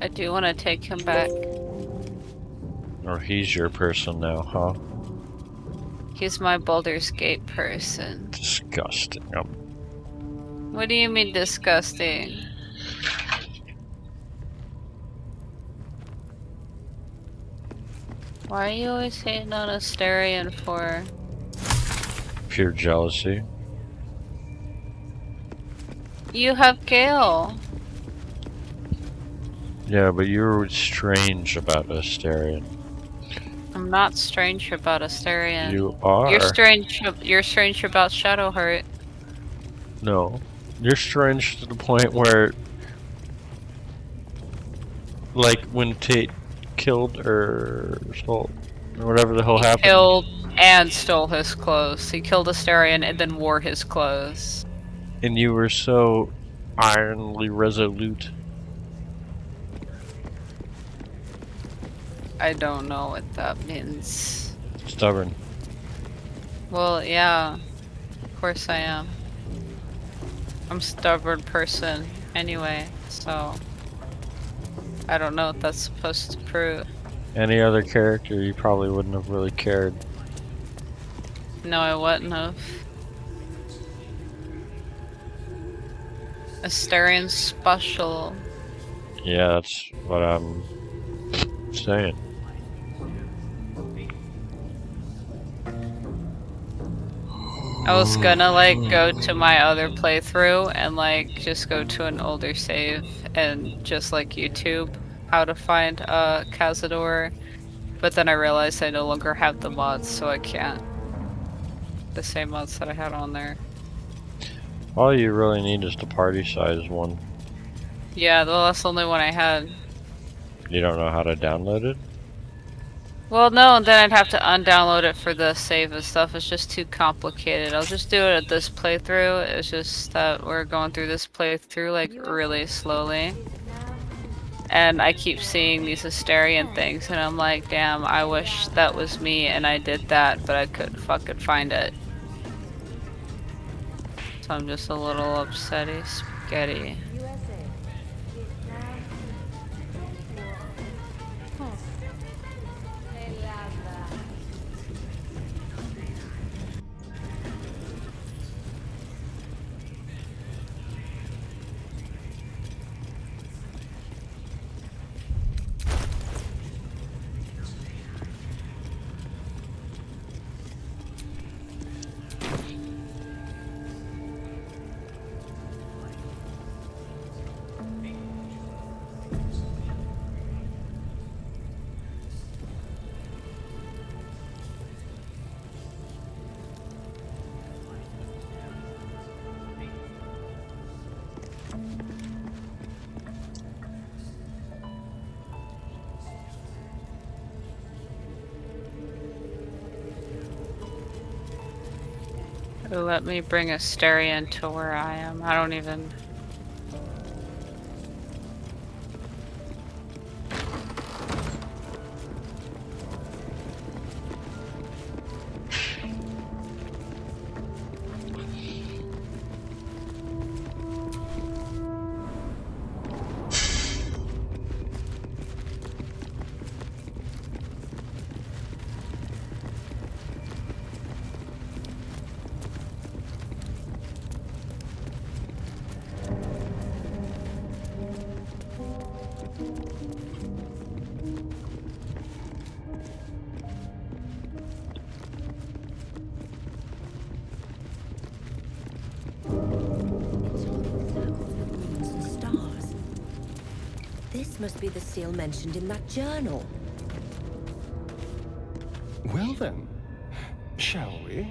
I do want to take him back. Or he's your person now, huh? He's my Baldur's Gate person. Disgusting. What do you mean disgusting? Why are you always hating on Asterion for? Pure jealousy. You have Gale. Yeah, but you're strange about Asterion. I'm not strange about Asterion. You You're are. strange. You're strange about Shadowheart. No. You're strange to the point where, like, when Tate killed or stole, or whatever the hell He happened. killed and stole his clothes. He killed Asterion and then wore his clothes. And you were so ironly resolute. I don't know what that means. Stubborn. Well, yeah. Of course I am. I'm a stubborn person anyway, so I don't know what that's supposed to prove. Any other character, you probably wouldn't have really cared. No, I wouldn't have. Asterian's special. Yeah, that's what I'm saying. I was gonna like go to my other playthrough and like just go to an older save and just like YouTube how to find Cazador, but then I realized I no longer have the mods, so I can't. The same mods that I had on there. All you really need is the party size one. Yeah, that's the only one I had. You don't know how to download it? Well, no, and then I'd have to undownload it for the save and stuff. It's just too complicated. I'll just do it at this playthrough. It's just that we're going through this playthrough like really slowly. And I keep seeing these Asterion things and I'm like, damn, I wish that was me and I did that, but I couldn't fucking find it. So I'm just a little upsetty spaghetti. Let me bring Asterion to where I am. I don't even... Stars. This must be the seal mentioned in that journal. Well then, shall we?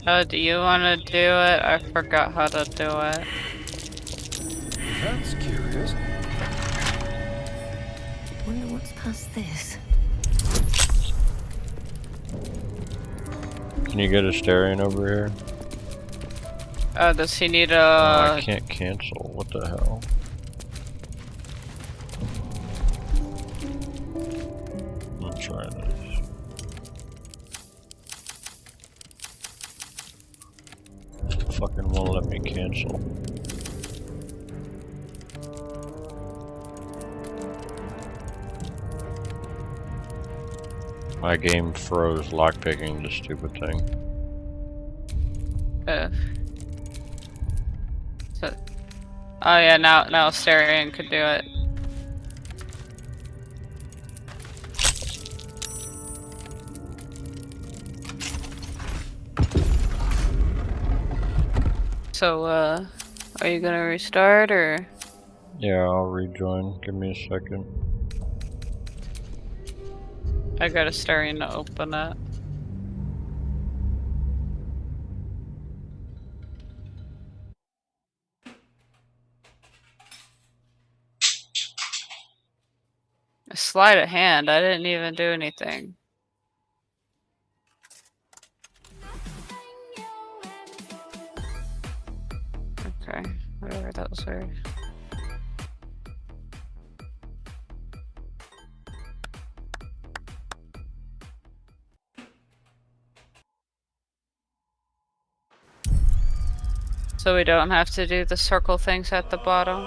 Oh, do you want to do it? I forgot how to do it. That's curious. Wonder what's past this. Can you get Asterion over here? Does he need Oh, a... I can't cancel. What the hell? I'm trying this. Fucking won't let me cancel. My game froze lockpicking the stupid thing. So, oh yeah, now Astarion could do it. So, are you gonna restart or? Yeah, I'll rejoin. Give me a second. I got Astarion to open it. Sleight of hand. I didn't even do anything. Okay, whatever. That was weird. So we don't have to do the circle things at the bottom.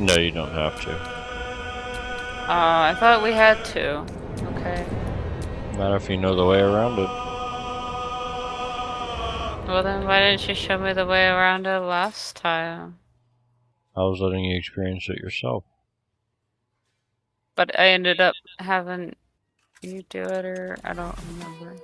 No, you don't have to. I thought we had to. Okay. Not if you know the way around it. Well then, why didn't you show me the way around it last time? I was letting you experience it yourself. But I ended up having you do it, or I don't remember.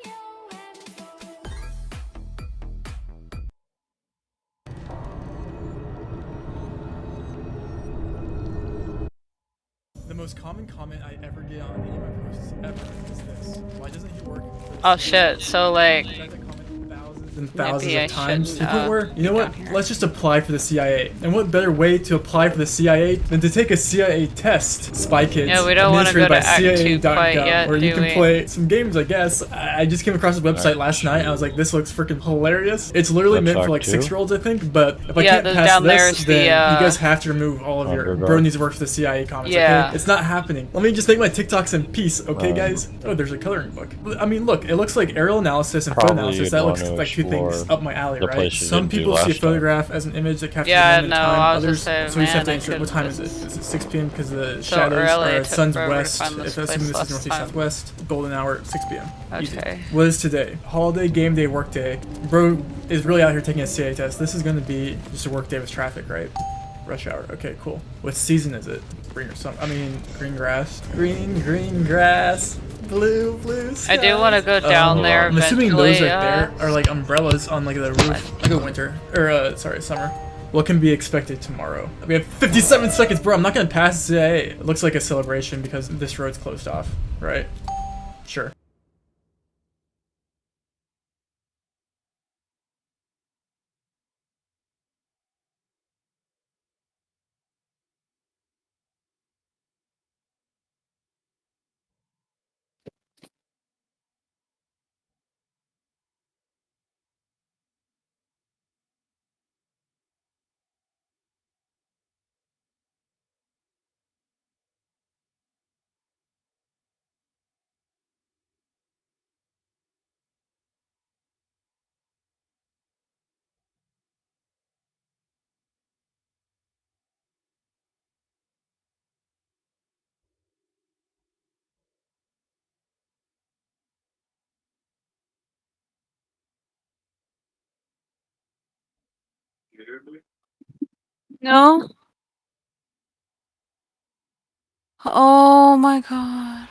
The most common comment I ever get on any of my posts ever is this: why doesn't he work for the Oh CIA? shit! So like, I've read that comment thousands and maybe thousands I of times to the shouldn't point where, you be know what, down here. let's just apply for the CIA. And what better way to apply for the CIA than to take a CIA test? Spy Kids, Yeah, we don't wanna go administrated by to Act 2 quite CIA.gov, yet, where you do can we? play some games, I guess. I just came across the website Act last night and I was like, this looks freaking hilarious. It's literally That's meant for Act like 2? 6-year-olds, I think, but if I Yeah, can't the- pass down this, there's the, then you guys have to remove all of your Underdog. bro needs to work for the CIA comments, Yeah. okay? It's not happening. Let me just make my TikToks in peace, okay, guys? Oh, there's a coloring book. I mean, look, it looks like aerial analysis and photo Probably analysis. you'd That looks want to like two things explore up my alley, the right? places you Some didn't do people see a last time. photograph as an image that captures Yeah, a moment in no, time. I was Others, just saying, so you just have to man, I answer, what couldn't- time is it? Is it 6 p.m. because the So shadows early, are it took sun's forever to west? find this If place assuming this is last northeast, time. southwest, golden hour, 6 p.m. Easy. Okay. What is today? Holiday, game day, work day. Bro is really out here taking a CIA test. This is going to be just a work day with traffic, right? Rush hour. Okay, cool. What season is it? Spring or summer? I mean, green grass. Green grass. Blue I do want to go skies. down there I'm assuming eventually. those right there are like umbrellas on like the roof. Like a winter. Or, sorry, summer. What can be expected tomorrow? We have 57 seconds, bro. I'm not gonna pass the CIA. It looks like a celebration because this road's closed off, right? Sure. No. Oh my god.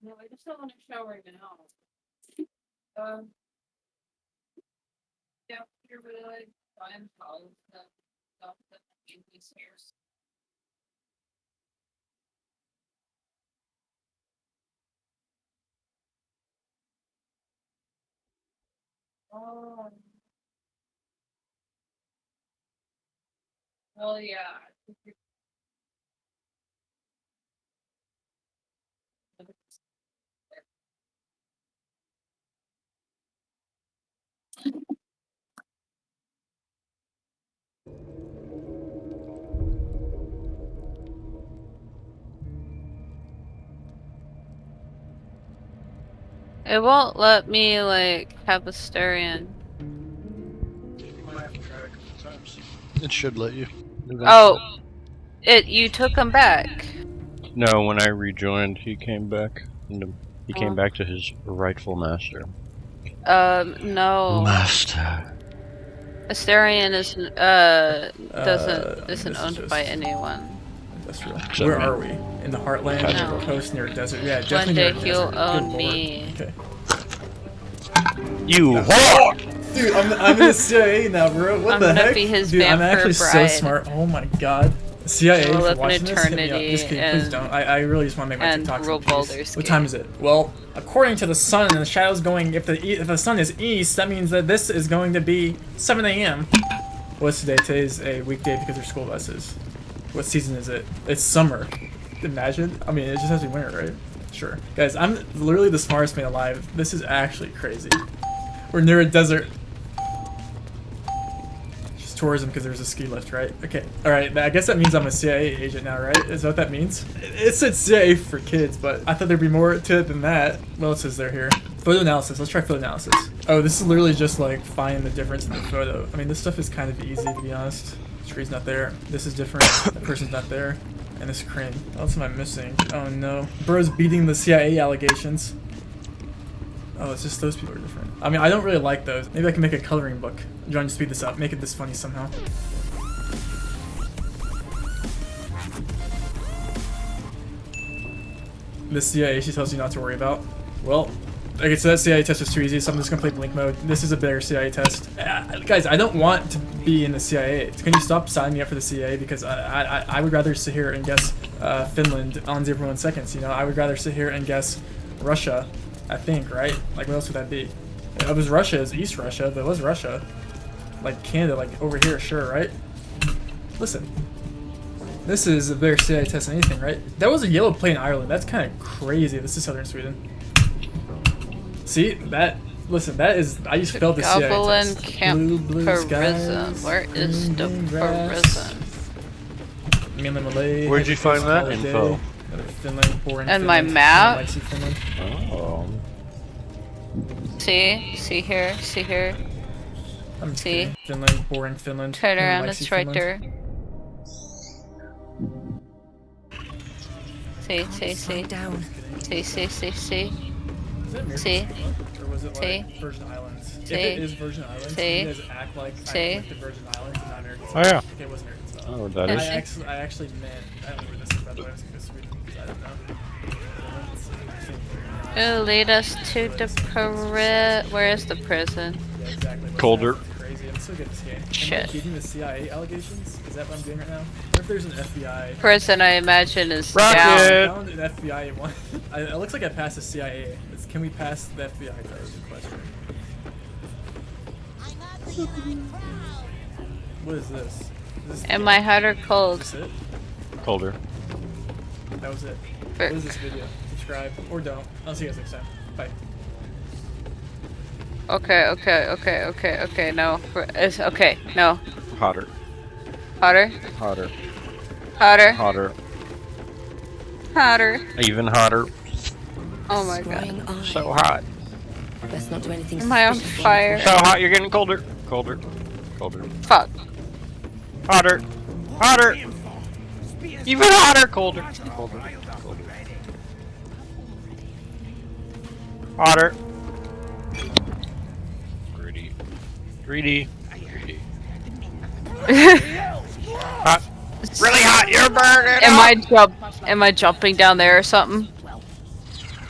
No, I just don't want to shower now. Yeah, you're really like fine towels and stuff that in these years. Oh. Well, yeah. It won't let me like have a Styrian. It should let you. Oh, you took him back. No, when I rejoined, he came back. He came Oh. back to his rightful master. No. Master. Astarion is isn't this is owned just by anyone. Industrial. Except Where me. are we? In the heartland, That's near right. a coast, near a desert. Yeah, One definitely day near a he'll desert. own Good me. lord. Okay. You whore! Dude, I'm in the CIA now, bro. What I'm the gonna heck? be his Dude, I'm vampire actually so bride. smart. Oh my god. CIA, We'll if live you're in watching this, hit me up. eternity Just kidding, please and- don't. I really just want to make my and TikToks rule in peace. Baldur's What Gate. time is it? Well, according to the sun and the shadows going, if the sun is east, that means that this is going to be 7 a.m. What's today? Today's a weekday because there's school buses. What season is it? It's summer. Imagine. I mean, it just has to be winter, right? Sure. Guys, I'm literally the smartest man alive. This is actually crazy. We're near a desert. Just tourism because there's a ski lift, right? Okay. Alright, I guess that means I'm a CIA agent now, right? Is that what that means? It said CIA for kids, but I thought there'd be more to it than that. What else is there here? Photo analysis. Let's try photo analysis. Oh, this is literally just like find the difference in the photo. I mean, this stuff is kind of easy to be honest. The tree's not there. This is different. The person's not there. And this crane. What else am I missing? Oh no. Bro's beating the CIA allegations. Oh, it's just those people are different. I mean, I don't really like those. Maybe I can make a coloring book. John, speed this up. Make it this funny somehow. This CIA she tells you not to worry about. Well, okay, so that CIA test was too easy, so I'm just gonna play Blink mode. This is a better CIA test. Guys, I don't want to be in the CIA. Can you stop signing me up for the CIA? Because I would rather sit here and guess Finland on 0.1 seconds, you know? I would rather sit here and guess Russia, I think, right? Like, what else would that be? It was Russia, it's East Russia, but it was Russia. Like Canada, like over here, sure, right? Listen. This is a better CIA test than anything, right? That was a yellow plate in Ireland. That's kind of crazy. This is southern Sweden. See that? Listen, that is. I just failed the CIA Goblin test. Camp Blue Prison. skies, Where is green, the green grass. prison? Mainland Malay. Where'd you find that holiday, info? another Finland, boring And my Finland, map? Alexei, Finland. Oh. See here, see here. I'm just See? kidding. Finland, boring Finland. Turn around, Alexei, it's right Finland. there. See, see, see. Down. See, see, see, see. Is that American See? Samoa? Or was it See? like Virgin Islands? If See? it is Virgin Islands, See? you guys act like See? I clicked the Virgin Islands and not American Oh, Samoa. yeah. Okay, it was American Samoa. I don't know what that is. I actually meant, I don't know where this is, by the way. I was going to Sweden, because I don't know. It'll lead us to the Where is the prison? Yeah, exactly. Colder. That's crazy. I'm so good at this game. Am I Shit. beating the CIA allegations? Is that what I'm doing right now? What if there's an FBI? Prison, I imagine, is Rocket! down. I found an FBI one. It looks like I passed the CIA. Can we pass the FBI? That was the question. What is this? Is this Am I hot or cold? Is this it? Colder. That was it. For- What is this video? Subscribe or don't. I'll see you guys next time. Bye. Okay, okay, okay, okay, okay, no. It's okay, no. Hotter. Hotter? Hotter. Hotter? Hotter. Hotter. Even hotter. Oh my god. Scrying eye. So hot. Let's not do anything Am I on suspicious. fire? So hot, you're getting colder. Colder. Colder. Fuck. Hotter. Hotter. Even hotter, colder. Colder. Colder. Hotter. Greedy. Greedy. Greedy. Hot. Really hot. You're burning. Am I jumping down there or something?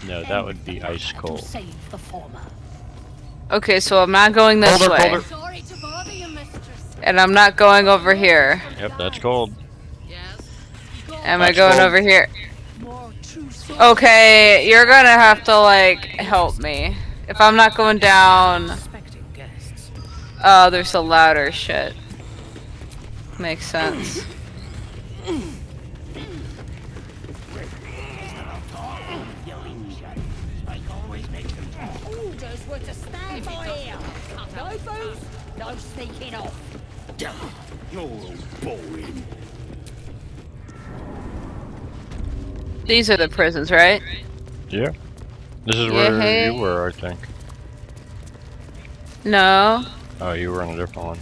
No, that would be ice cold. Okay, so I'm not going this Colder, way. colder. And I'm not going over here. Yep, that's cold. Am I That's going cold. over here? Okay, you're gonna have to like help me. If I'm not going down, oh, there's a louder shit. Makes sense. Orders were to stand by here. No booze, no sneaking off. You're all boring. These are the prisons, right? Yeah. This is Yeah, where hey. you were, I think. No. Oh, you were in a different one.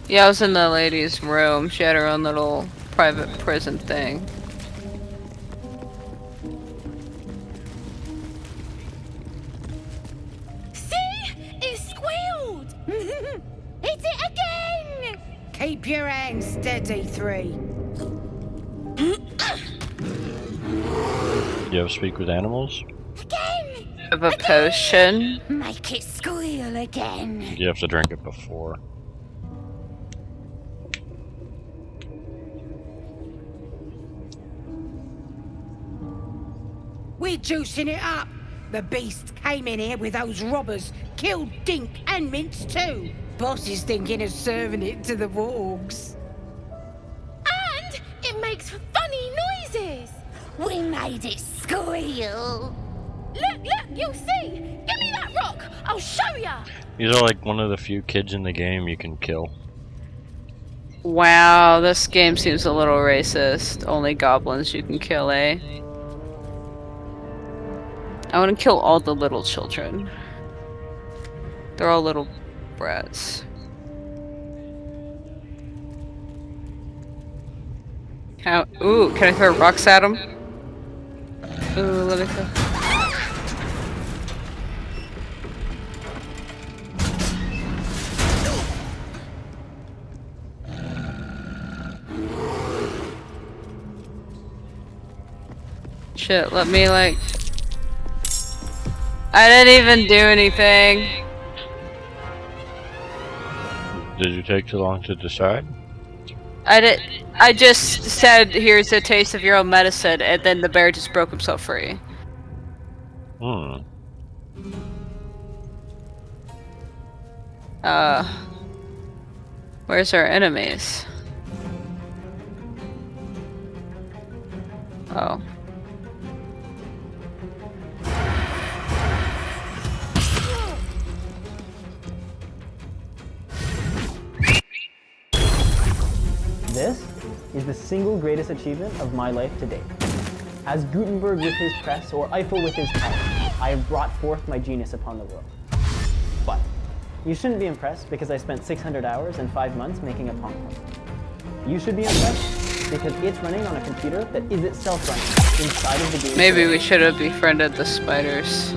Yeah, I was in the lady's room. She had her own little private prison thing. See? It squealed! Hit it again! Keep your hands steady, 3. You ever speak with animals? Again! Of a potion. Make it squeal again. You have to drink it before. We're juicing it up. The beast came in here with those robbers, killed Dink and Mince too. Boss is thinking of serving it to the wargs. And it makes funny noises. We made it squeal. Look, you'll see. Give me that rock. I'll show ya. These are like one of the few kids in the game you can kill. Wow, this game seems a little racist. Only goblins you can kill, eh? I want to kill all the little children. They're all little brats. Ooh, can I throw rocks at them? Ooh, let me go. Shit, let me like... I didn't even do anything. Did you take too long to decide? I just said, here's a taste of your own medicine, and then the bear just broke himself free. Hmm. Where's our enemies? Oh. This is the single greatest achievement of my life to date. As Gutenberg with his press, or Eiffel with his power, I have brought forth my genius upon the world. But you shouldn't be impressed because I spent 600 hours and 5 months making a pong pong. You should be impressed because it's running on a computer that is itself running inside of the game. Maybe we should have befriended the spiders.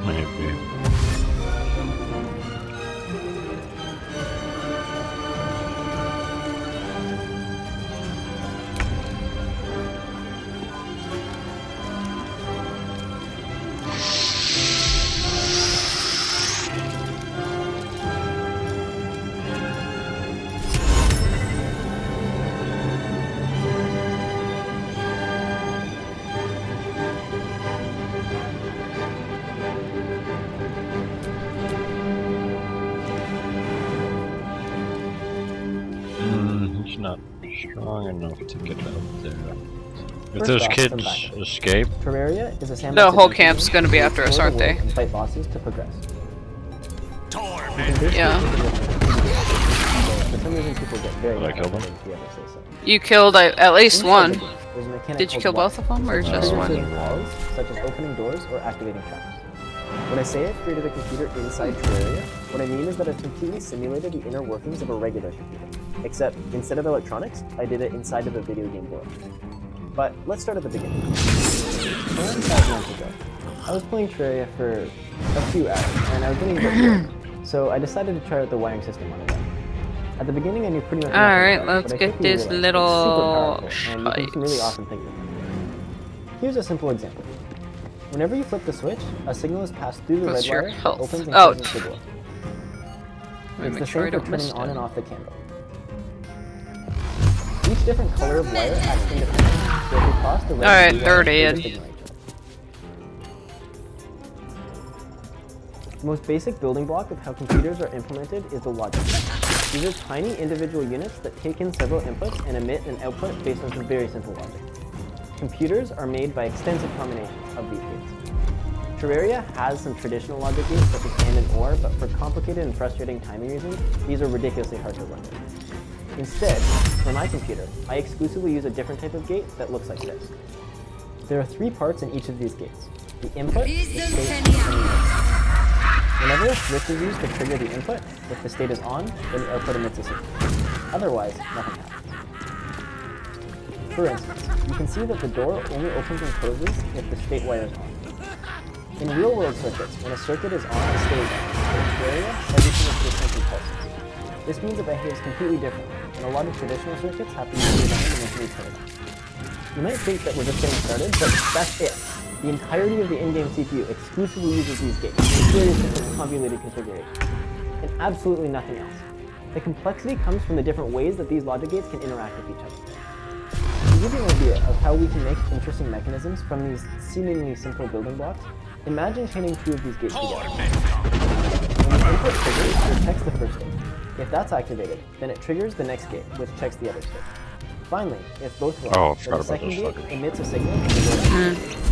Maybe. He's not strong enough to get out there. If First those off, kids some background. escape, Terraria is a sandbox. The whole adventure camp's game. gonna be after us, Explore aren't the they? world and fight bosses to progress. Yeah. For some reason, people get very Did I kill them? if you ever say so. You killed at least Inside one. the game, there's a mechanic Did you called kill walk. both of them, or just Triggers one? in walls, such as opening doors or activating traps. When I say I created a computer inside Terraria, what I mean is that I've completely simulated the inner workings of a regular computer. Except, instead of electronics, I did it inside of a video game world. But let's start at the beginning. Around 5 months ago, I was playing Terraria for a few hours, and I was getting a bit bored, so I decided to try out the wiring system on it. At the beginning, I knew pretty much nothing Alright, about it, let's but I get quickly this realized it's super little powerful, and you can do some really awesome things with it. Here's a simple example. Whenever you flip the switch, a signal is passed through the What's red your wire that health? opens and Oh, closes the door. Let It's me the make sure I same for don't miss turning on and it. off the candle. Each different color of wire acts independently, so if you cross the red Alright, and blue wire, 30 they in. just ignore each other. The most basic building block of how computers are implemented is the logic. These are tiny individual units that take in several inputs and emit an output based on some very simple logic. Computers are made by extensive combinations of these gates. Terraria has some traditional logic gates such as AND and OR, but for complicated and frustrating timing reasons, these are ridiculously hard to run. Instead, for my computer, I exclusively use a different type of gate that looks like this. There are 3 parts in each of these gates: the input, the state, and the output. Whenever a switch is used to trigger the input, if the state is on, then the output emits a signal. Otherwise, nothing happens. For instance, you can see that the door only opens and closes if the state wire is on. In real-world circuits, when a circuit is on, it stays on. But in Terraria, everything is just simply pulses. This means it behaves completely differently, and a lot of traditional circuits have to be redesigned and eventually turned on. You might think that we're just getting started, but that's it. The entirety of the in-game CPU exclusively uses these gates, in very simple convoluted configuration, and absolutely nothing else. The complexity comes from the different ways that these logic gates can interact with each other. To give you an idea of how we can make interesting mechanisms from these seemingly simple building blocks, imagine chaining 2 of these gates together. When the input triggers, it checks the first state. If that's activated, then it triggers the next gate, which checks the other state. Finally, if both are on, then the second gate emits a signal and the door activates.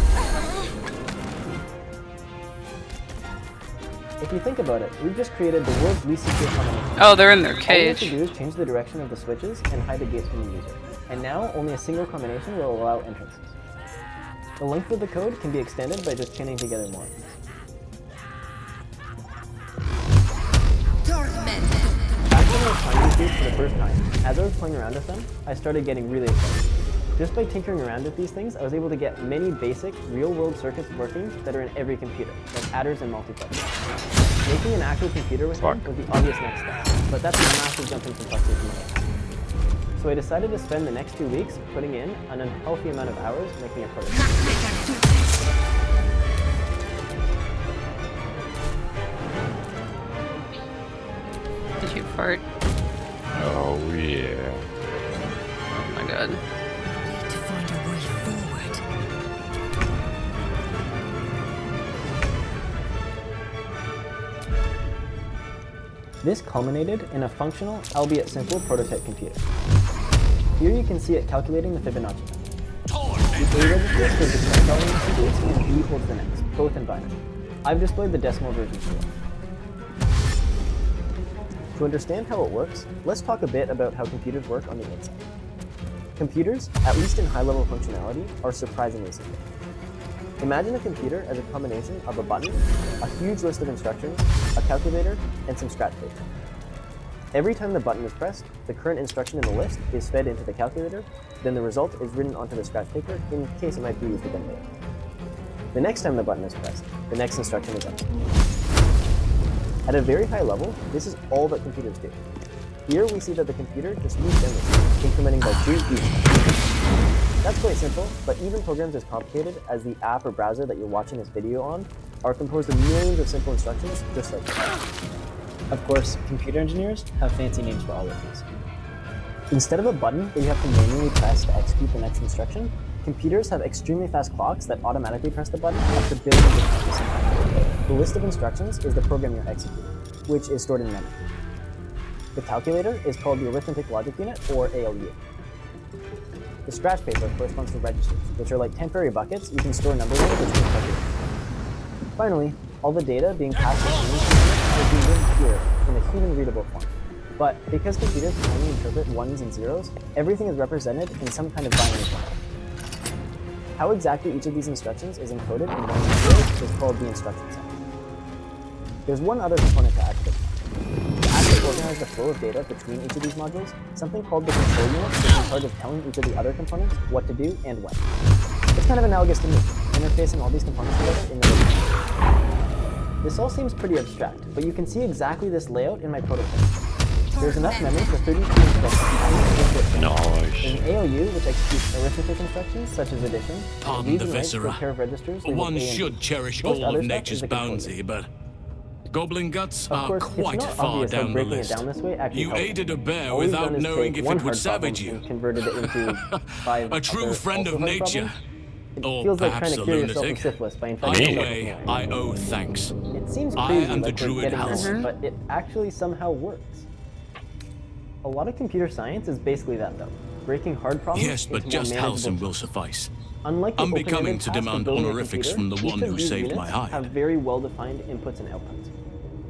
If you think about it, we've just created the world's least secure combination. Oh, they're in their All we have to cage. do is change the direction of the switches and hide the gates from the user. And now, only a single combination will allow entrances. The length of the code can be extended by just chaining together more. Back when I was trying these gates for the first time, as I was playing around with them, I started getting really excited. Just by tinkering around with these things, I was able to get many basic, real-world circuits working that are in every computer, like adders and multiplexers. Making an actual computer with them was the obvious next step, but that's a massive jump in complexity for me. So I decided to spend the next 2 weeks putting in an unhealthy amount of hours making a prototype. Did you fart? Oh yeah. Oh my god. Need to find a way forward. This culminated in a functional, albeit simple, prototype computer. Here you can see it calculating the Fibonacci number. The A register shows the correct elements of gates and B holds the next, both in binary. I've displayed the decimal version below. To understand how it works, let's talk a bit about how computers work on the inside. Computers, at least in high-level functionality, are surprisingly simple. Imagine a computer as a combination of a button, a huge list of instructions, a calculator, and some scratch paper. Every time the button is pressed, the current instruction in the list is fed into the calculator, then the result is written onto the scratch paper in case it might be used again later. The next time the button is pressed, the next instruction is entered. At a very high level, this is all that computers do. Here we see that the computer just moves endlessly, incrementing by 2 each time. That's quite simple, but even programs as complicated as the app or browser that you're watching this video on are composed of millions of simple instructions just like this. Of course, computer engineers have fancy names for all of these. Instead of a button that you have to manually press to execute the next instruction, computers have extremely fast clocks that automatically press the button up to billions of times a second. The list of instructions is the program you're executing, which is stored in memory. The calculator is called the arithmetic logic unit, or ALU. The scratch paper corresponds to registers, which are like temporary buckets you can store numbers in which can calculate. Finally, all the data being passed to the computer is being written here in a human-readable form. But because computers can only interpret ones and zeros, everything is represented in some kind of binary format. How exactly each of these instructions is encoded in ones and zeros is called the instruction set. There's one other component to activate. To actually organize the flow of data between each of these modules, something called the control unit is in charge of telling each of the other components what to do and when. It's kind of analogous to me, interfacing all these components together in the loop. This all seems pretty abstract, but you can see exactly this layout in my prototype. There's enough memory for 32 instructions. Nice. There's an ALU which executes arithmetic instructions such as addition, Pardon reads the and writes to a viscera. pair of registers labeled One A and B. should cherish Most all other of stuff nature's is the control bounty, unit. but goblin guts Of are course, quite it's not far obvious how down the breaking list. it down this way actually You helps. aided a bear All we've without done is knowing take if one it would hard problem savage you. and converted it into 5 A true other friend also of hard nature. problems. It Or feels like perhaps trying to a cure yourself of lunatic. syphilis by infecting Either yourself way, with an I owe thanks. It seems I crazy am the like we're druid getting Halcyon. there, but it actually somehow works. A lot of computer science is basically that though, breaking hard problems Yes, but into just more manageable Halcyon will chunks. suffice. Unlike the Unbecoming open-ended to task of demand building a honorifics computer, from the each one of who these saved my units hide. have very well-defined inputs and outputs.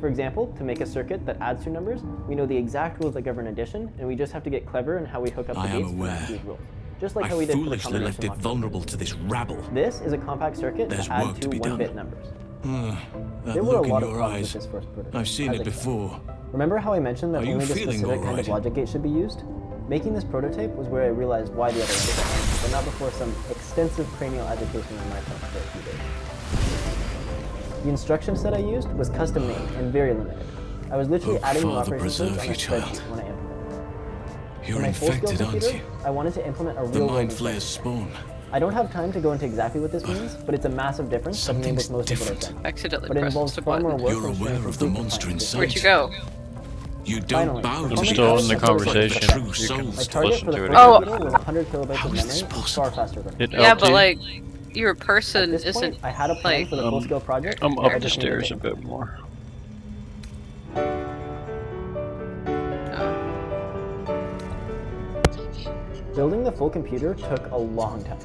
For example, to make a circuit that adds two numbers, we know the exact rules that govern addition, and we just have to get clever in how we hook up the I am gates to aware. these rules. Just like I how we did for the foolishly left combination it lock. vulnerable to this rabble. This is a compact circuit There's to add work to two be done. 1-bit numbers. That There were a look in lot of your problems eyes. with this first prototype. I've seen as it expected. before. Remember how I mentioned that Are you only this feeling specific kind of alright? logic gate should be used? Making this prototype was where I realized why the other ones failed, but not before some extensive cranial agitation on my part for a few days. The instruction set I used was custom made and very limited. I was literally Oh, adding new Father, operation codes preserve on a you, child. spreadsheet when I implemented it. You're For my full-scale infected, aren't computer, you? I wanted to implement a The real-world mind instruction. flayer's spawn. I don't have time to go into exactly what this means, but it's a massive difference that enables Something's most of what I've different. done. Accidentally But it pressed involves the far more button. work You're than ensuring aware of the complete monster compliance. inside. Where'd you go? You don't Finally, bow I'm to I'm Only still else in the is like conversation. true You can souls. My Listen target for the to it. first Oh. computer was 100 kilobytes How of is memory this and possible? far faster running. Hit Yeah, but LT. like, your At person this point, isn't I had a plan like. for the full-scale project. I'm but I up the just needed stairs to a bit more. Building the full computer took a long time,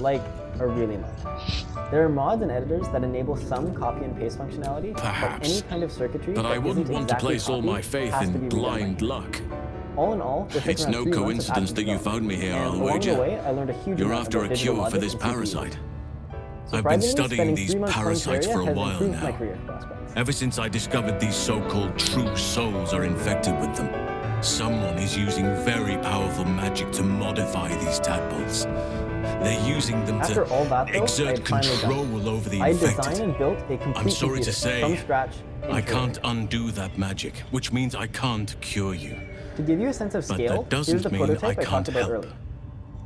like a really long time. There are mods and editors that enable some copy and paste functionality, Perhaps. but any kind of circuitry But that I wouldn't isn't want to exactly place all copied my faith has to in be redone blind manually. luck. All in all, this It's took around no 3 months of coincidence active that you development. found me here, And I'll along wager. the way, I learned a huge You're amount after a about digital cure for logic this and CPU. parasite. I've been Surprisingly, studying spending these 3 months playing parasites Terraria for a has while improved my now. career prospects. Ever since I discovered these so-called true souls are infected with them, someone is using very powerful magic to modify these tadpoles. They're using them After all that, though, I exert had finally done control over the I designed infected. and built a complete sorry to computer say, from scratch in I Terraria. can't undo that magic, which means I can't cure you. To give you a sense of But scale, that doesn't here's the mean I prototype I can't talked about help. earlier.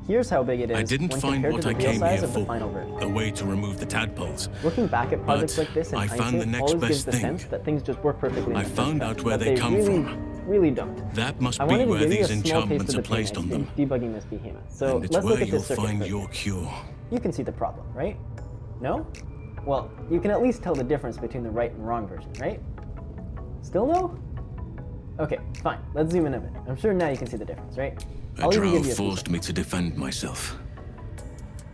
Here's how big it is I didn't when find compared what to I the real came size here of the for, final version. a way to remove the tadpoles. Looking back at projects But like this in I hindsight found the next always gives best the thing. sense that things just work perfectly in I the first found cut, out where but they come really, from. really don't. That must I be wanted to where give you a these small taste enchantments of are the pain placed on them. in debugging this behemoth. So And it's let's where look at you'll this circuit find first. your cure. You can see the problem, right? No? Well, you can at least tell the difference between the right and wrong version, right? Still no? Okay, fine. Let's zoom in a bit. I'm sure now you can see the difference, right? A I'll even drow give you a forced me to defend myself.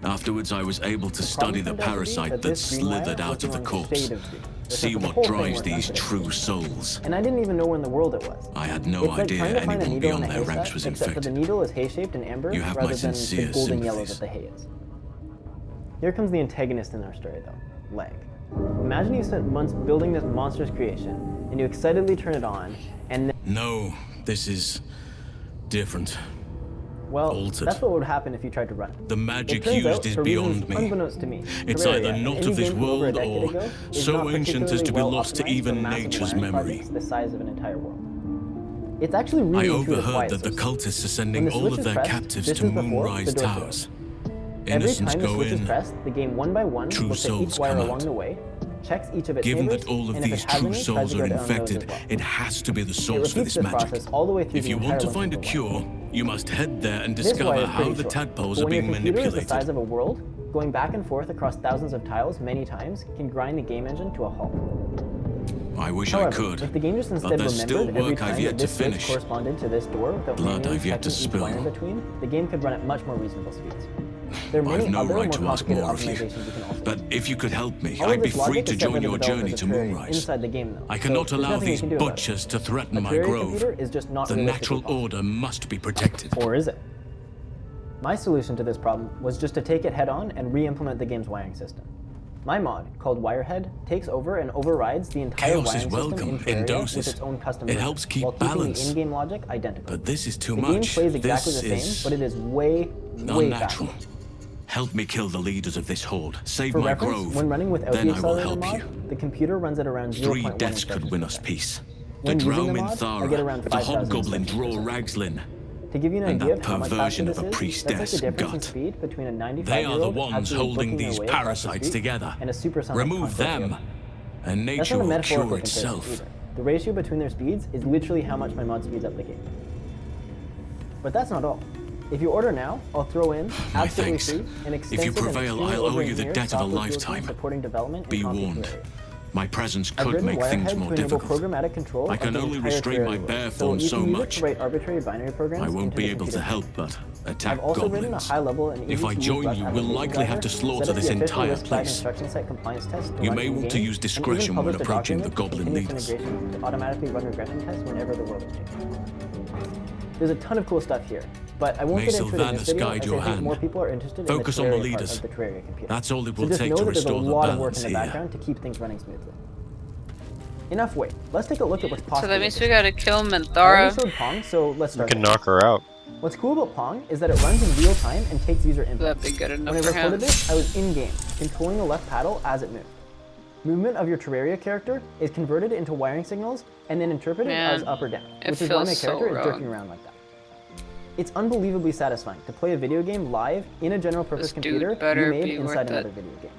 Afterwards, I was able to study the parasite that slithered out of the corpse. See what drives these true souls. And I didn't even know where in the world it was. I had no It's like idea trying to find a anyone needle beyond in a their ranks haystack, was except for the infected. needle is hay-shaped in amber You have my rather than the sincere golden yellow sympathies. that the hay is. Here comes the antagonist in our story, though, lag. Imagine you spent months building this monstrous creation, and you excitedly turn it on, and then, No, this is different. well, altered. that's what would happen if you tried to run it. The magic It turns used out, is for beyond reasons me. unbeknownst to me, It's Terraria, either an not indie of this game from over a world decade or ago, is so not ancient as to be particularly lost to well-optimized even for massive nature's wiring memory. projects the size of an entire world. It's actually I really intuitive why overheard it's that the so cultists are When sending the all switch of is their pressed, captives this to is before Moonrise the door Towers. Every Innocents time the go switch is in, pressed, the game one by one true looks at each souls wire come along out. the way, checks each of its Given neighbors, that all of and if these it has true any, tries souls to are go down those as infected, well. it has to be the It source for repeats this this magic. process all the way through If the you entire want to length find a of the wire. cure, you must head there and This wire discover is how pretty the short, tadpoles but are when your being computer is the size manipulated. of a world, going back and forth across thousands of tiles many times can grind the game engine to a halt. I wish However, I could, if the game just but instead there's still remembered every work I've time yet that to this switch finish. corresponded to this door without Blood manually I've yet to checking each wire in spill. between, the game could run at much more reasonable speeds. There are many I've no other right more to ask complicated more of you, optimizations you can also but do. if you could help me, All of I'd be this free logic to is set by join the your developers journey of to Terraria Moonrise. inside the game, though, I so cannot there's allow nothing you these can do about it. butchers to threaten A my Terraria grove. computer is just not The realistically natural possible. order must be protected. Or is it? My solution to this problem was just to take it head on and re-implement the game's wiring system. My mod, called Wirehead, takes over and overrides the entire Chaos wiring is system welcome in in Terraria doses. with its own custom It version, helps keep while keeping balance. the in-game logic identical. But this is too the much. game plays exactly This the same, is but it is way unnatural. faster. Help me kill the leaders of this horde. Save For my reference, grove. when running without Then the I will accelerator help mod, you. the computer runs at around 0.1 3 deaths could instructions win per us second. peace. The When using the Drow in mod, I get around Thara, the 5,000 hobgoblin instructions per Draw second. Ragslin, To give you an and idea that of how much faster perversion this of a is, that's like priestess the difference in gut. speed between a 95-year-old They are the ones actually holding booking their these way across the parasites street together. and a supersonic Remove conquest of them, them. and That's nature not a will metaphorical cure comparison itself. either. The ratio between their speeds is literally how much my mod speeds up the game. But that's not all. If you order now, I'll throw in, My absolutely thanks. free, an extensive prevail, and I'll owe you the over-engineered debt of a software field team lifetime. supporting development Be in Conquer warned. Terraria. My presence I've could written make Wirehead things to more enable difficult. programmatic control I of can the only entire restrain my Terraria bare world, form you so can use it much. to write arbitrary binary programs I won't into be the able to computer. help but attack I've also written a goblins. high-level and If I easy-to-use join Rust you, we'll application likely have driver, to slaughter set up this the official entire list-side place. instruction set compliance test to You run may want to in-game, use and discretion even when published a approaching the document with goblin continuous leaders. integration to automatically run regression tests whenever the world is changing. There's a ton of cool stuff here, but I won't May get into it in this Sylvanas video guide as your I think hand. more people are interested Focus in on the the Terraria part leaders. of the Terraria computer. That's all it So will just take know to that there's a restore the lot of work in balance the here. background to keep things running smoothly. Enough wait, let's take a look at what's possible. So that with means this. we gotta kill I Minthara. already showed Pong, so let's You start. can there. knock her out. What's cool about Pong is that it runs in real time and takes user input. That'd be good enough When I for recorded him. this, I was in-game, controlling the left paddle as it moved. Movement of your Terraria character is converted into wiring signals and then interpreted Man, as up or down, it which is why my feels so character is wrong. jerking around like that. It's unbelievably satisfying to play a video game live in a general-purpose This dude computer better you made be inside worth another it. video game.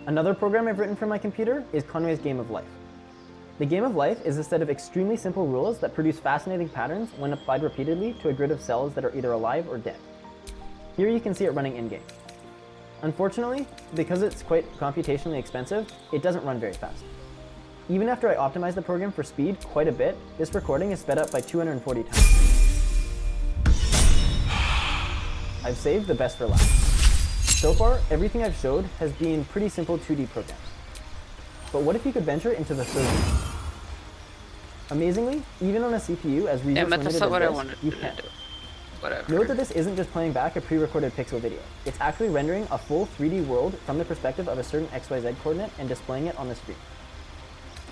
Another program I've written for my computer is Conway's Game of Life. The Game of Life is a set of extremely simple rules that produce fascinating patterns when applied repeatedly to a grid of cells that are either alive or dead. Here you can see it running in-game. Unfortunately, because it's quite computationally expensive, it doesn't run very fast. Even after I optimize the program for speed quite a bit, this recording is sped up by 240 times. I've saved the best for last. So far, everything I've showed has been pretty simple 2D programs. But what if you could venture into the third dimension? Amazingly, even on a CPU as resource But that's limited not what I as wanted this, you to can. do. Whatever. Note that this isn't just playing back a pre-recorded pixel video. It's actually rendering a full 3D world from the perspective of a certain XYZ coordinate and displaying it on the screen.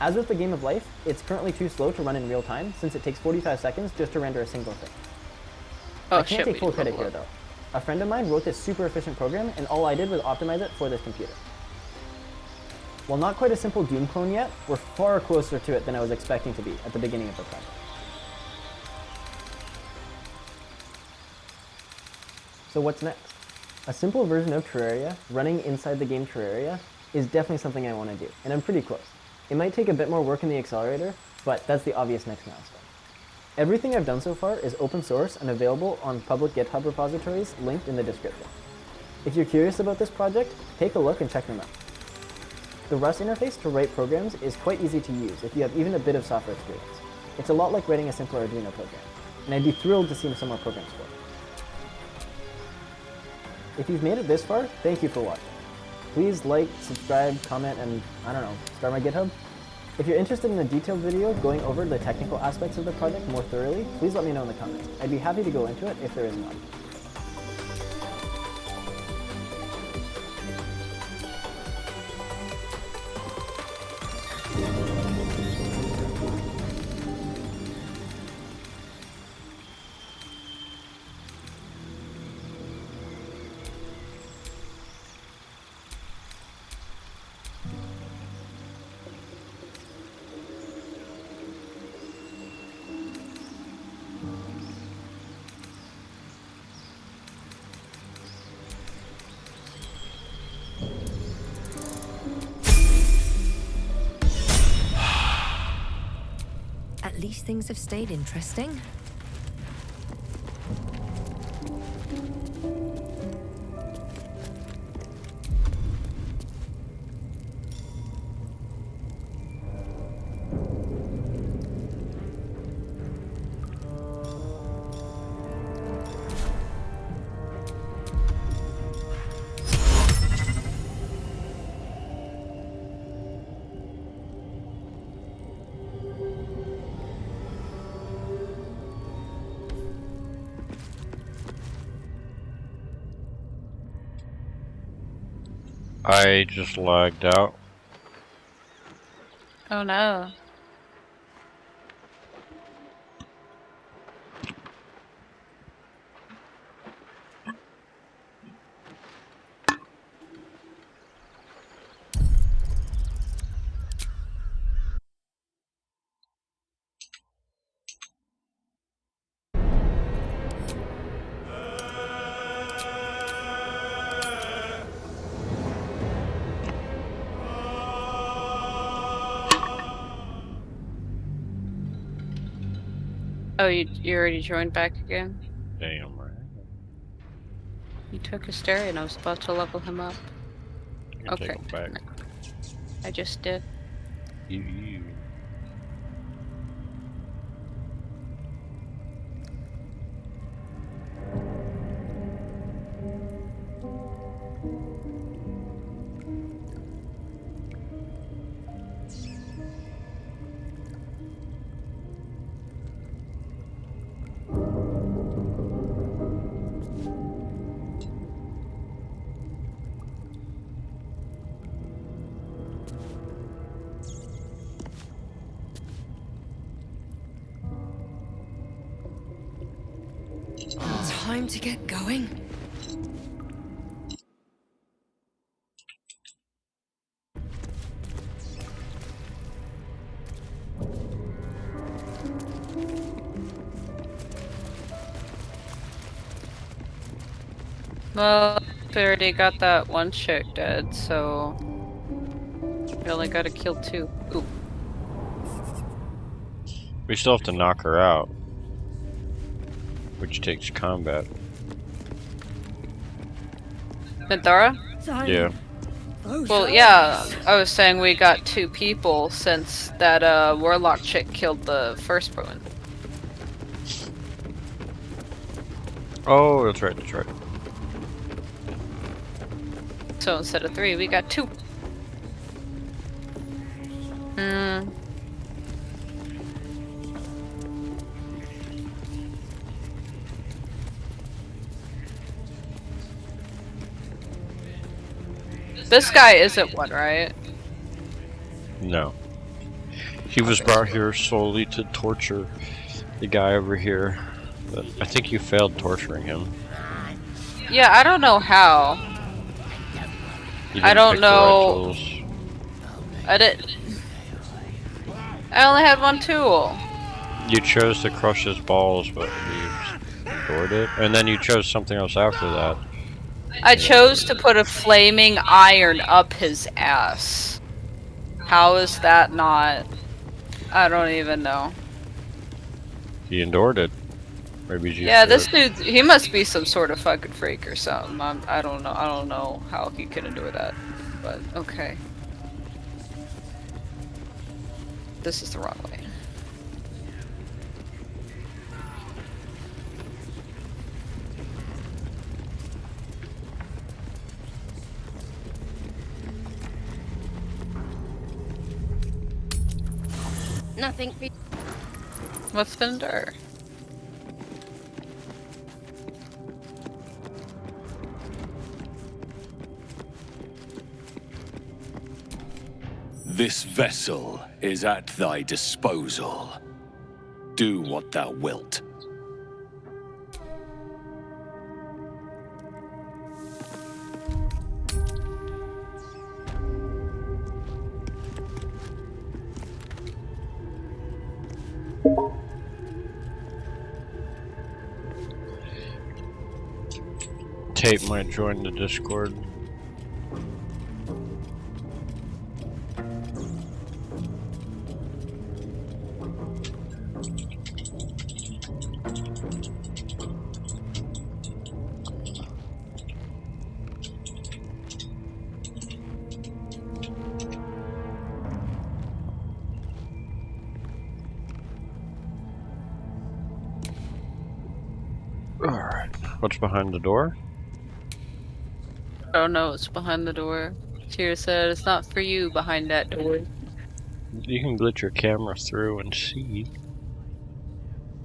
As with the Game of Life, it's currently too slow to run in real time since it takes 45 seconds just to render a single thing. Oh I can't shit, take we full did credit level here up. though. A friend of mine wrote this super efficient program and all I did was optimize it for this computer. While not quite a simple Doom clone yet, we're far closer to it than I was expecting to be at the beginning of the project. So what's next? A simple version of Terraria running inside the game Terraria is definitely something I want to do, and I'm pretty close. It might take a bit more work in the accelerator, but that's the obvious next milestone. Everything I've done so far is open source and available on public GitHub repositories linked in the description. If you're curious about this project, take a look and check them out. The Rust interface to write programs is quite easy to use if you have even a bit of software experience. It's a lot like writing a simpler Arduino program, and I'd be thrilled to see some more programs for it. If you've made it this far, thank you for watching. Please like, subscribe, comment, and I don't know, start my GitHub. If you're interested in a detailed video going over the technical aspects of the project more thoroughly, please let me know in the comments. I'd be happy to go into it if there is one. At least things have stayed interesting. I just lagged out. Oh no. Oh, you already joined back again? Damn right. You took his stereo and I was about to level him up. You can take Okay. them back. I just did. You. Time to get going. Well, we already got that one chick dead, so we only gotta kill 2. Ooh. We still have to knock her out, which takes combat. Minthara? Yeah. Well, yeah, I was saying we got 2 people since that warlock chick killed the first one. Oh, that's right, that's right. So instead of 3, we got 2. This guy isn't one, right? No. He was brought here solely to torture the guy over here. But I think you failed torturing him. Yeah, I don't know how. You I didn't don't pick the right know. tools. I didn't. I only had one tool. You chose to crush his balls, but he ignored it. And then you chose something else after that. I chose to put a flaming iron up his ass. How is that not? I don't even know. He endured it. Maybe he's used Yeah, to this it. dude, he must be some sort of fucking freak or something. I don't know. I don't know how he can endure that. But, okay. This is the wrong way. Nothing. What's Fender? This vessel is at thy disposal. Do what thou wilt. Tate might join the Discord. Alright. What's behind the door? I don't know what's behind the door. Tyr said it's not for you behind that door. You can glitch your camera through and see.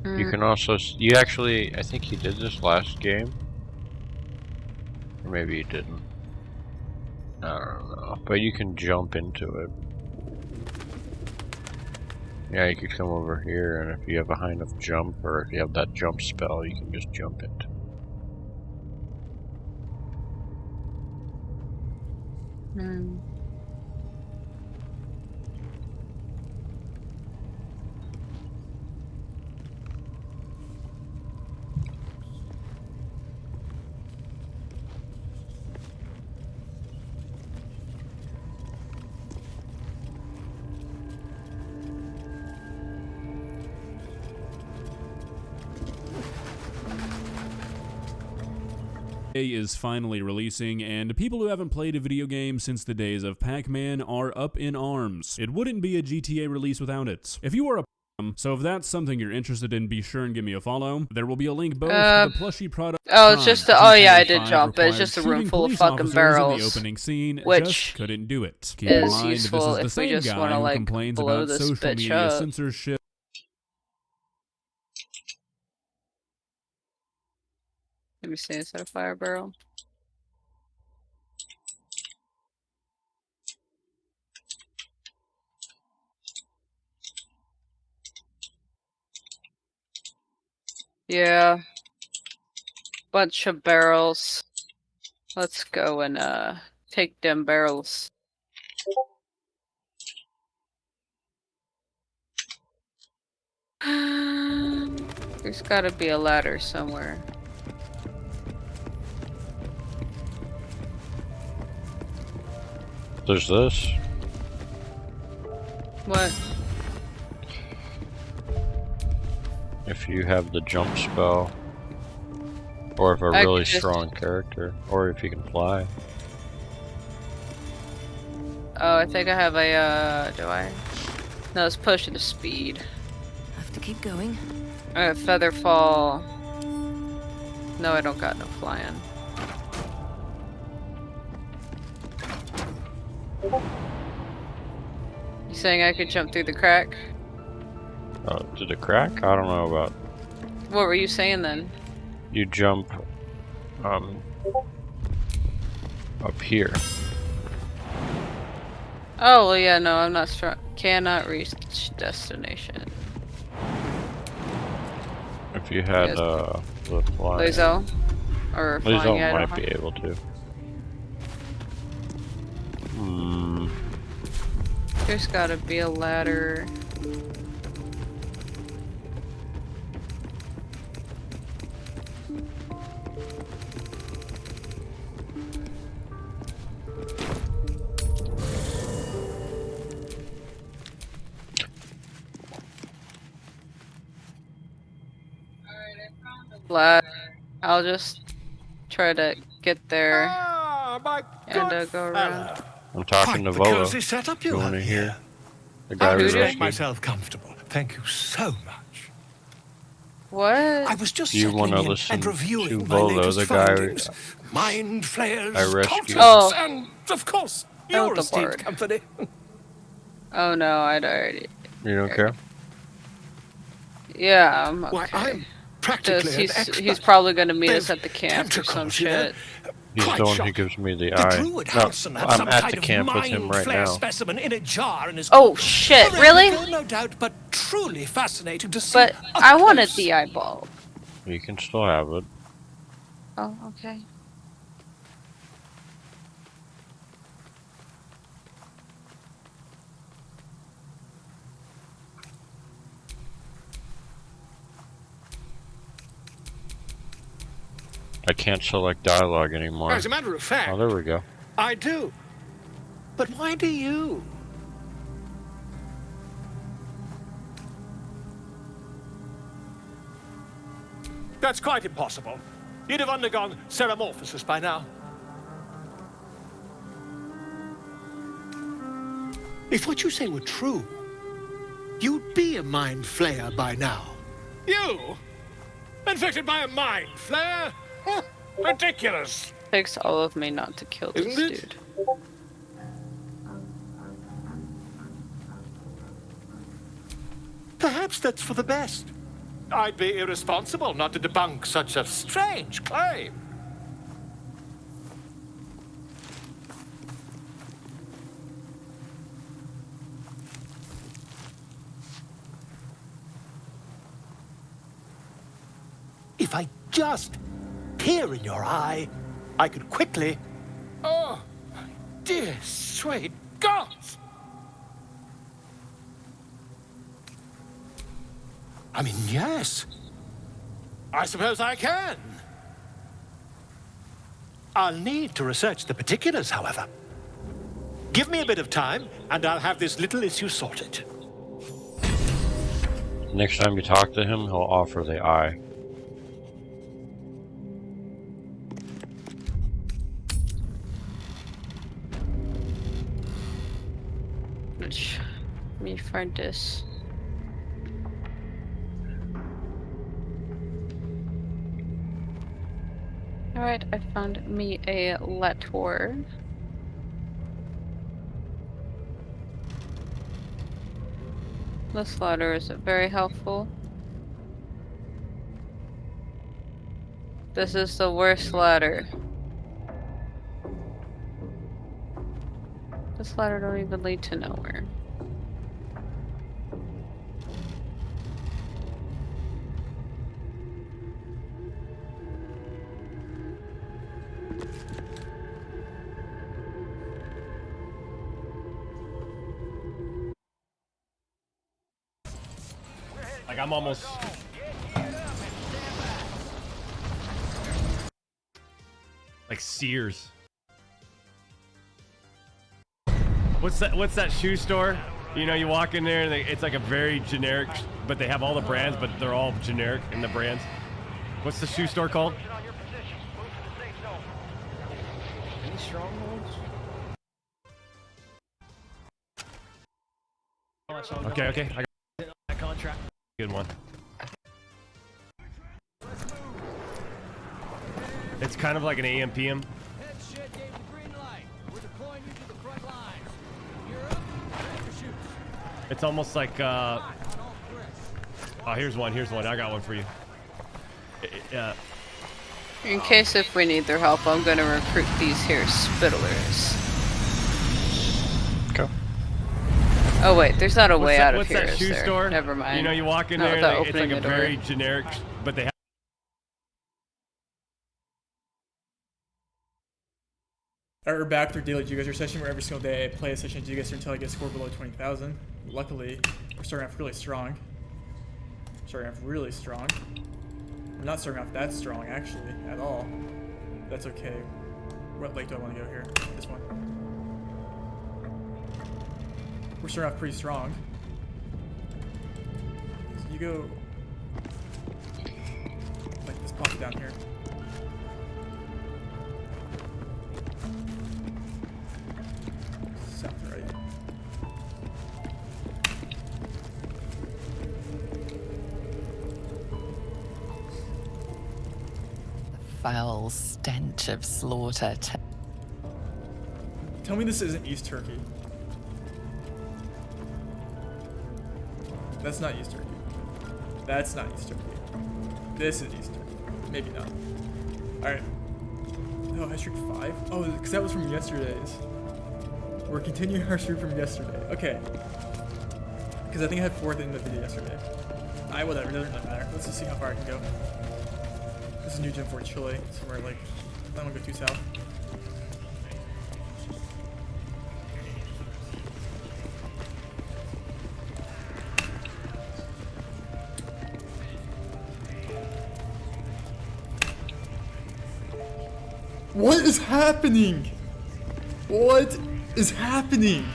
You Mm. can also... You actually... I think you did this last game. Or maybe you didn't. I don't know, but you can jump into it. Yeah, you could come over here, and if you have a high enough jump, or if you have that jump spell, you can just jump into it. Hmm. Is finally releasing, and people who haven't played a video game since the days of Pac-Man are up in arms. It wouldn't be a GTA release without it. If you are a so if that's something you're interested in, be sure and give me a follow. There will be a link both to the plushie product. Oh, it's just oh yeah, I did jump, but it's required just a room shooting full of police fucking officers barrels. in the opening scene, which just couldn't do it. Keep in is mind, this is useful the if we same just guy wanna, who like, complains blow about this social bitch media up. censorship. Let me see, is that a fire barrel? Yeah. Bunch of barrels. Let's go and take them barrels. There's gotta be a ladder somewhere. There's this. What? If you have the jump spell, or if a I really could just- strong character, or if you can fly. Oh, I think I have a, do I? No, it's potion of speed. Have to keep going. Feather fall. No, I don't got no flying. You saying I could jump through the crack? Did it crack? I don't know about. What were you saying then? You jump, up here. Oh, well, yeah, no, I'm not strong. Cannot reach destination. If you had, Yes. the fly. Lazo? Or flying, Lazo yeah, I don't might be have- able to. Hmm. There's gotta be a ladder. I'll just try to get there and go around. I'm talking to the Volo. cozy setup you You have wanna here. hear? The guy I we just make rescued. myself comfortable. Thank you so much. What? I was just You settling wanna in listen and reviewing to my Volo, latest the guy findings. Mind flayers, I rescued. cultists, and of course, Oh, your the esteemed bard. company. Oh no, I'd already. You don't care? Yeah, I'm okay. Why, I'm practically an he's expert. probably gonna meet us They've at the camp or some tentacles, you know? shit. He's Quite the one who shocking. gives me the The eye. druid No, Hansen had I'm some at kind the of camp with him mind right flare now. specimen in a jar in his. Oh shit, A really? replica, no doubt, but truly fascinating to see. But up I wanted close. the eyeball. You can still have it. Oh, okay. I can't select dialogue anymore. As a matter of fact, Oh, there we go. I do. But why do you? That's quite impossible. You'd have undergone ceramorphosis by now. If what you say were true, you'd be a mind flayer by now. You? Infected by a mind flare? Huh, ridiculous. Takes all of me not to kill this Isn't it? dude. Perhaps that's for the best. I'd be irresponsible not to debunk such a strange claim. If I just peer in your eye, I could quickly... Oh, my dear sweet gods! I mean, yes. I suppose I can. I'll need to research the particulars, however. Give me a bit of time, and I'll have this little issue sorted. Next time you talk to him, he'll offer the eye. Which, let me find this. Alright, I found me a Latour. This ladder is very helpful. This is the worst ladder. This ladder don't even lead to nowhere. Like, I'm almost... Like Sears. What's that shoe store? You know, you walk in there and it's like a very generic, but they have all the brands, but they're all generic in the brands. What's the shoe store called? Any strongholds? Okay, okay. I got that contract. Good one. It's kind of like an AM/PM. It's almost like oh, here's one. I got one for you. In case if we need their help, I'm gonna recruit these here spittlers. Go. Oh wait, there's not a way out of what's here, that is shoe there? store? Never mind. You know, you walk in Not there without and it's like opening a the door. very generic, but they have... Alright, we're back to our daily Geoguessr session where every single day I play a session of Geoguessr until I get a score below 20,000. Luckily, we're starting off really strong. Starting off really strong. We're not starting off that strong, actually, at all. That's okay. What lake do I want to go here? This one. We're starting off pretty strong. So you go... Like, let's pop it down here. South right. Foul stench of slaughter. Tell me this isn't East Turkey. That's not East Turkey. That's not East Turkey. This is East Turkey. Maybe not. Alright. Oh, I streak 5? Oh, because that was from yesterday's. We're continuing our streak from yesterday. Okay. Because I think I had 4th in the video yesterday. Whatever, it doesn't really matter. Let's just see how far I can go. This is New Gen 4 Chile, so we're like, I don't want to go too south. What is happening? What is happening?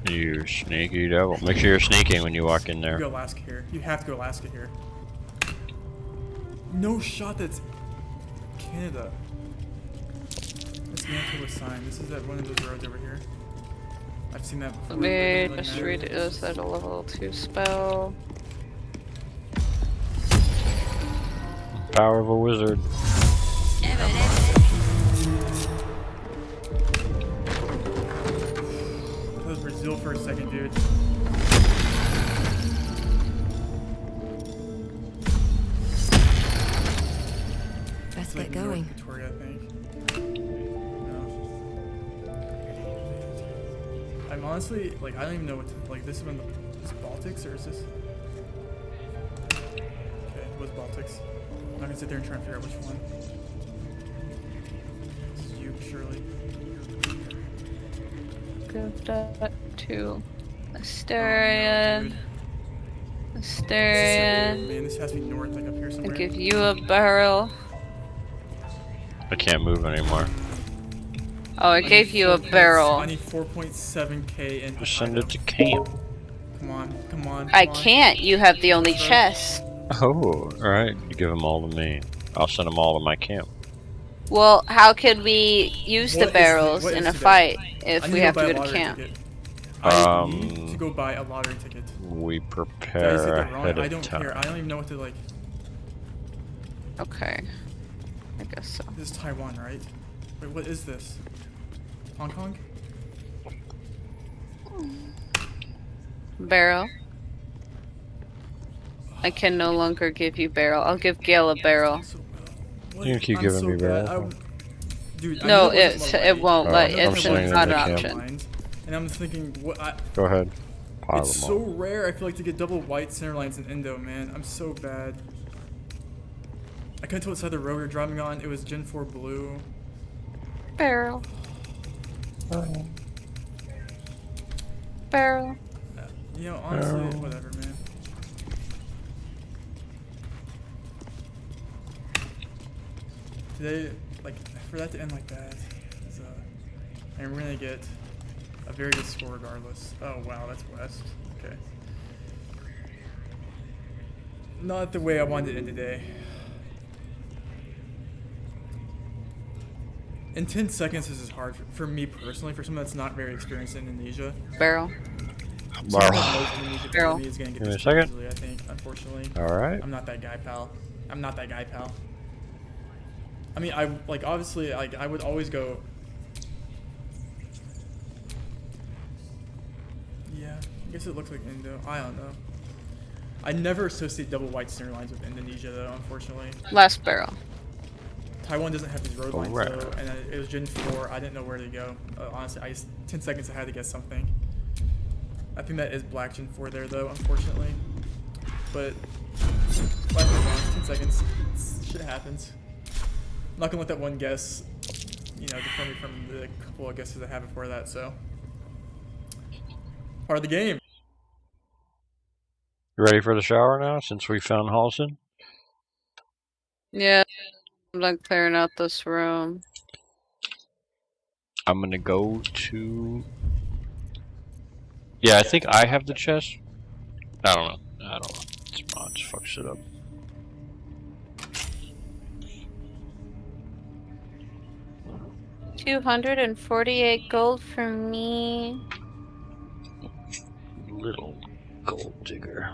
You sneaky devil. Make sure you're sneaking when you walk in You there. go Alaska here. You have to go Alaska here. No shot that's Canada. That's Manitoba sign. This is at one of those roads over here. I've seen that before. Let me It doesn't just really read matter. it. Is that a level 2 spell? Power of a wizard. That was Brazil for a second, dude. Best Like get going. North Victoria, I think. No. I'm honestly like I don't even know what to like. This is when this Baltics or is this? Okay, it was Baltics. I'm not gonna sit there and try and figure out which one. This is you, surely. Give that to Oh, no, Asterion. dude. Asterion. Man, this has to be north, like up here I somewhere. give you a barrel. I can't move anymore. Oh, I gave you a barrel. I need 4.7k in. Just send it to camp. Come on, come on. I come on. can't. You have the only Bro. chest. Oh, alright. You give them all to me. I'll send them all to my camp. Well, how could we use What the is barrels what in is a today? fight I if need we to have buy to a go to lottery camp? ticket. I need to go buy a lottery ticket. We Did I say prepare that wrong? ahead I of don't time. care. I don't even know what to like. Okay. I guess so. This is Taiwan, right? Wait, what is this? Hong Kong? Barrel. I can no longer give you barrel. I'll give Gale a barrel. What? You can keep I'm giving so me bad. barrel. Dude, I No, knew it wasn't it won't let. I'm It's sending not them an to camp. option. And I'm thinking, what? Go ahead. Pile It's them so all. rare. I feel like to get double white center lines in Indo, man. I'm so bad. I couldn't tell what side the rogue you're driving on. It was Gen 4 blue. Barrel. Barrel. You know, honestly, Barrel. whatever, man. Today, like, for that to end like that, is, and we're gonna get a very good score regardless. Oh wow, that's West. Okay. Not the way I wanted to end today. In 10 seconds, this is hard for me personally. For someone that's not very experienced in Indonesia. Barrel. Someone that knows Indonesia better Barrel. than me is gonna get Give me this a second. easily, I think, unfortunately. Alright. I'm not that guy, pal. I'm not that guy, pal. I mean, I like obviously, like I would always go. Yeah, I guess it looks like Indo. I don't know. I never associate double white center lines with Indonesia, though. Unfortunately. Last barrel. Taiwan doesn't have these road lines, Right. though, and it was Gen 4. I didn't know where to go. Honestly, I just 10 seconds I had to get something. I think that is black Gen 4 there, though, unfortunately. But life goes on. 10 seconds. Shit happens. I'm not gonna let that one guess, you know, deter me from the couple of guesses I had before that. So part of the game. You ready for the shower now, since we found Halson? Yeah. I'm done clearing out this room. I'm gonna go to... Yeah, I think I have the chest. I don't know. This mods fucks it up. $248 gold for me. Little gold digger.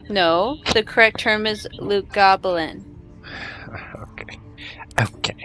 No, the correct term is Luke Goblin. Okay. Okay.